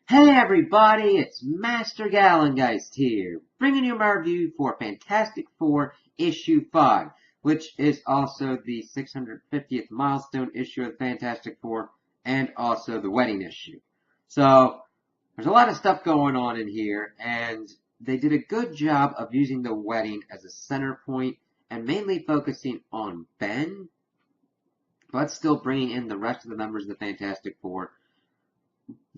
Hey everybody, it's Master Gallengeist here, bringing you my review for Fantastic Four issue 5, which is also the 650th milestone issue of Fantastic Four, and also the wedding issue. So, there's a lot of stuff going on in here, and they did a good job of using the wedding as a center point, and mainly focusing on Ben, but still bringing in the rest of the members of the Fantastic Four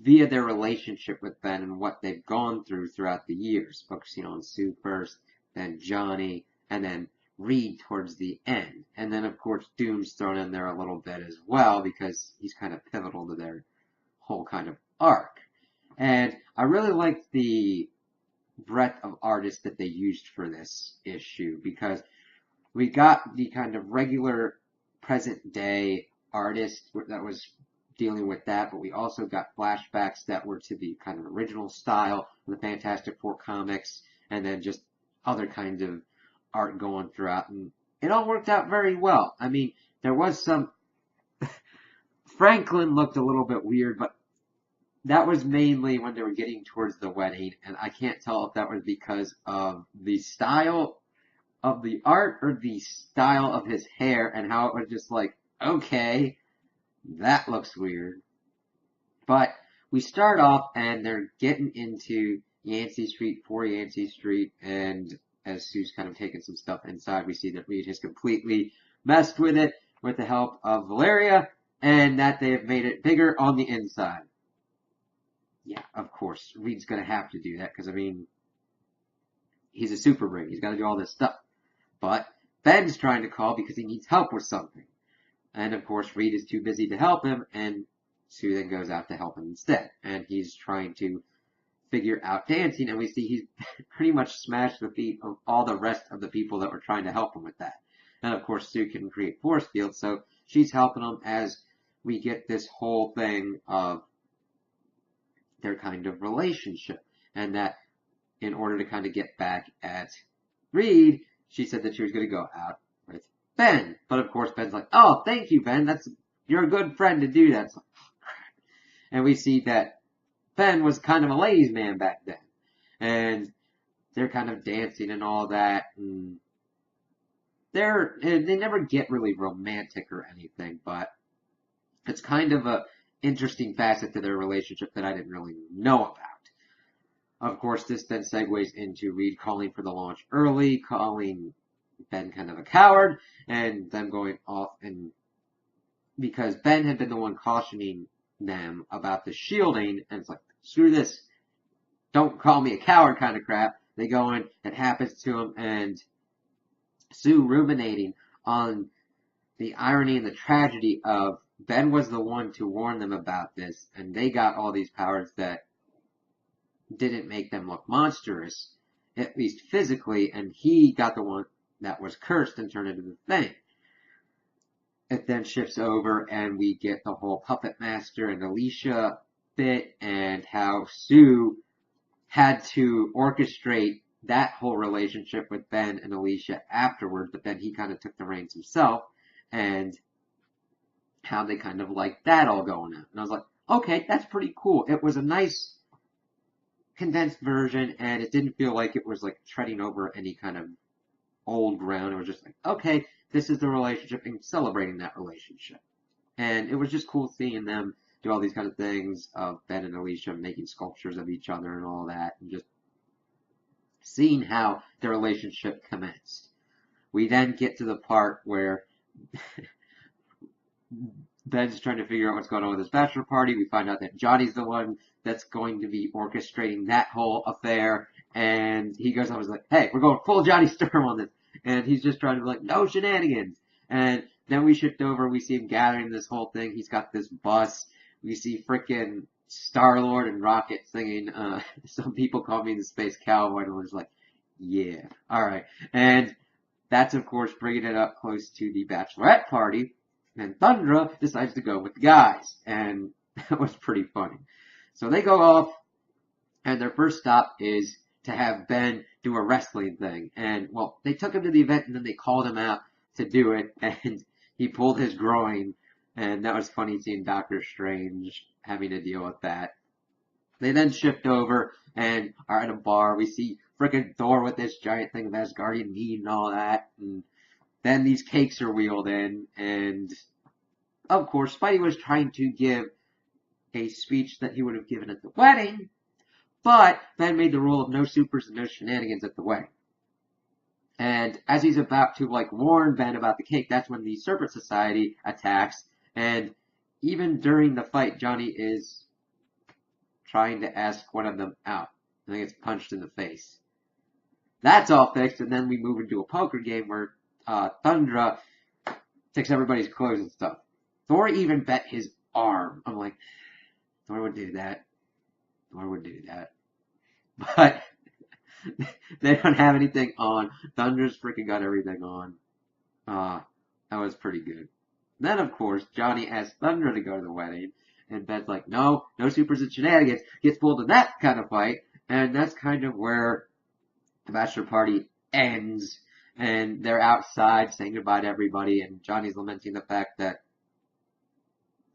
via their relationship with Ben and what they've gone through throughout the years, focusing on Sue first, then Johnny, and then Reed towards the end. And then, of course, Doom's thrown in there a little bit as well because he's kind of pivotal to their whole kind of arc. And I really liked the breadth of artists that they used for this issue because we got the kind of regular present day artist that was dealing with that, but we also got flashbacks that were to the kind of original style of the Fantastic Four comics, and then just other kinds of art going throughout, and it all worked out very well. I mean, there was some Franklin looked a little bit weird, but that was mainly when they were getting towards the wedding, and I can't tell if that was because of the style of the art or the style of his hair and how it was just like, okay, that looks weird. But we start off and they're getting into Yancey Street, 4 Yancey Street, and as Sue's kind of taking some stuff inside, we see that Reed has completely messed with it with the help of Valeria, and that they have made it bigger on the inside. Yeah, of course, Reed's gonna have to do that, because I mean, he's a super brain, he's gotta do all this stuff. But Ben's trying to call because he needs help with something. And of course, Reed is too busy to help him, and Sue then goes out to help him instead. And he's trying to figure out dancing, and we see he's pretty much smashed the feet of all the rest of the people that were trying to help him with that. And of course, Sue can create force fields, so she's helping him as we get this whole thing of their kind of relationship. And that in order to kind of get back at Reed, she said that she was going to go out with Ben. But of course, Ben's like, oh, thank you, Ben. You're a good friend to do that. So, and we see that Ben was kind of a ladies' man back then. And they're kind of dancing and all that. And they never get really romantic or anything, but it's kind of a interesting facet to their relationship that I didn't really know about. Of course, this then segues into Reed calling for the launch early, calling Ben kind of a coward, and them going off, and because Ben had been the one cautioning them about the shielding, and it's like, screw this, don't call me a coward kind of crap. They go in, it happens to him, and Sue ruminating on the irony and the tragedy of Ben was the one to warn them about this, and they got all these powers that didn't make them look monstrous, at least physically, and he got the one that was cursed and turned into the thing. It then shifts over and we get the whole Puppet Master and Alicia bit, and how Sue had to orchestrate that whole relationship with Ben and Alicia afterwards, but then he kind of took the reins himself, and how they kind of liked that all going on. And I was like, okay, that's pretty cool. It was a nice condensed version, and it didn't feel like it was like treading over any kind of old ground. It was just like, okay, this is the relationship and celebrating that relationship. And it was just cool seeing them do all these kind of things of Ben and Alicia making sculptures of each other and all that, and just seeing how their relationship commenced. We then get to the part where Ben's trying to figure out what's going on with his bachelor party. We find out that Johnny's the one that's going to be orchestrating that whole affair. And he goes, I was like, hey, we're going full Johnny Storm on this. And he's just trying to be like, no shenanigans. And then we shift over. We see him gathering this whole thing. He's got this bus. We see frickin' Star-Lord and Rocket singing, some people call me the Space Cowboy. And we're just like, yeah, alright. And that's, of course, bringing it up close to the bachelorette party. And Thundra decides to go with the guys. And that was pretty funny. So they go off, and their first stop is to have Ben do a wrestling thing. And, well, they took him to the event, and then they called him out to do it, and he pulled his groin. And that was funny seeing Doctor Strange having to deal with that. They then shift over and are at a bar. We see frickin' Thor with this giant thing of Asgardian meat and all that. And then these cakes are wheeled in. And, of course, Spidey was trying to give a speech that he would have given at the wedding. But Ben made the rule of no supers and no shenanigans at the wedding. And as he's about to, warn Ben about the cake, that's when the Serpent Society attacks. And even during the fight, Johnny is trying to ask one of them out. And he gets punched in the face. That's all fixed, and then we move into a poker game where Thundra takes everybody's clothes and stuff. Thor even bet his arm. I'm like, Thor would do that. Thor would do that. But they don't have anything on. Thundra's freaking got everything on. That was pretty good. Then, of course, Johnny asks Thundra to go to the wedding. And Ben's like, no supers and shenanigans. Gets pulled in that kind of fight. And that's kind of where the bachelor party ends. And they're outside saying goodbye to everybody. And Johnny's lamenting the fact that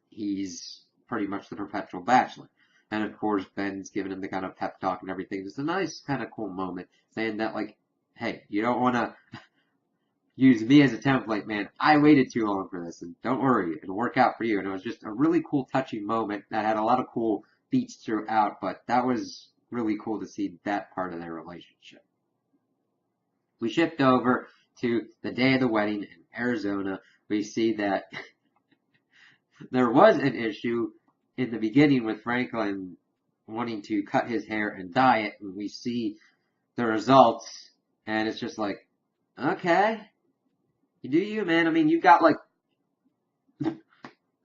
he's pretty much the perpetual bachelor. And of course, Ben's giving him the kind of pep talk and everything. It's a nice kind of cool moment. Saying that, hey, you don't want to use me as a template, man. I waited too long for this, and don't worry, it'll work out for you. And it was just a really cool, touching moment that had a lot of cool beats throughout, but that was really cool to see that part of their relationship. We shift over to the day of the wedding in Arizona. We see that there was an issue in the beginning with Franklin wanting to cut his hair and dye it, and we see the results, and it's just like, okay. You do you, man. I mean, you got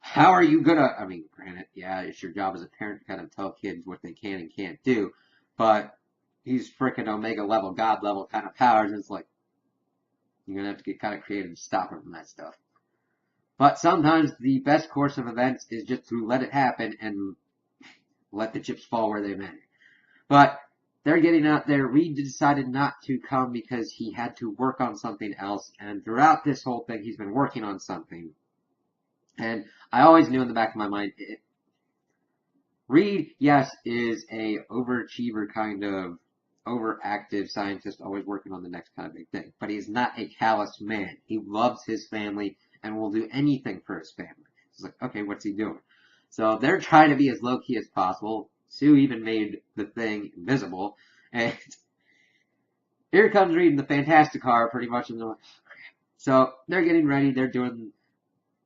how are you gonna, granted, yeah, it's your job as a parent to kind of tell kids what they can and can't do, but he's freaking Omega level, God level kind of powers, and it's like, you're gonna have to get kind of creative to stop him from that stuff. But sometimes the best course of events is just to let it happen and let the chips fall where they may. But they're getting out there. Reed decided not to come because he had to work on something else. And throughout this whole thing, he's been working on something. And I always knew in the back of my mind, Reed, yes, is a overachiever kind of overactive scientist, always working on the next kind of big thing. But he's not a callous man. He loves his family and will do anything for his family. It's like, okay, what's he doing? So they're trying to be as low-key as possible. Sue even made the thing invisible. And here comes Reed in the Fantastic Car, pretty much. So they're getting ready. They're getting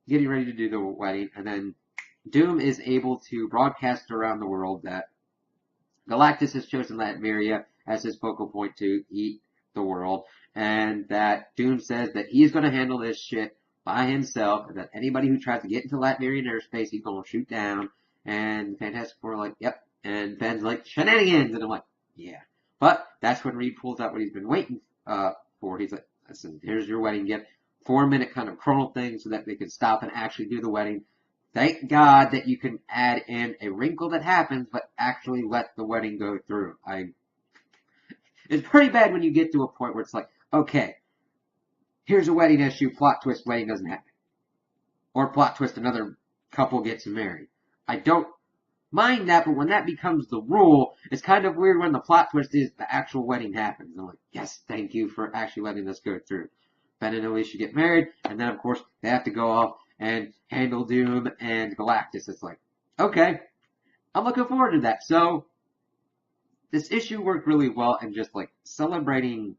ready to do the wedding. And then Doom is able to broadcast around the world that Galactus has chosen Latveria as his focal point to eat the world. And that Doom says that he's going to handle this shit by himself. And that anybody who tries to get into Latverian airspace, he's going to shoot down. And Fantastic Four are like, yep. And Ben's like, shenanigans! And I'm like, yeah. But that's when Reed pulls out what he's been waiting for. He's like, listen, here's your wedding gift. 4-minute kind of chronal thing so that they can stop and actually do the wedding. Thank God that you can add in a wrinkle that happens, but actually let the wedding go through. It's pretty bad when you get to a point where it's like, okay, here's a wedding issue, plot twist, wedding doesn't happen. Or plot twist, another couple gets married. I don't mind that, but when that becomes the rule, it's kind of weird when the plot twist is the actual wedding happens. I'm like, yes, thank you for actually letting this go through. Ben and Alicia get married, and then, of course, they have to go off and handle Doom and Galactus. It's like, okay, I'm looking forward to that. So, this issue worked really well, and just, celebrating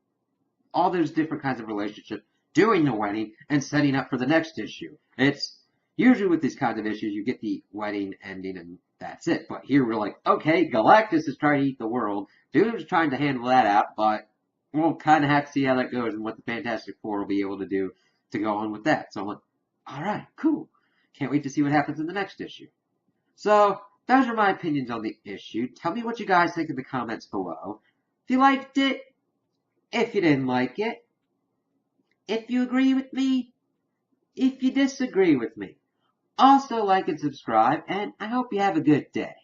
all those different kinds of relationships, doing the wedding, and setting up for the next issue. It's usually with these kinds of issues, you get the wedding ending, and that's it. But here we're like, okay, Galactus is trying to eat the world. Doom's trying to handle that out, but we'll kind of have to see how that goes and what the Fantastic Four will be able to do to go on with that. So I'm like, alright, cool. Can't wait to see what happens in the next issue. So, those are my opinions on the issue. Tell me what you guys think in the comments below. If you liked it, if you didn't like it, if you agree with me, if you disagree with me. Also like and subscribe, and I hope you have a good day.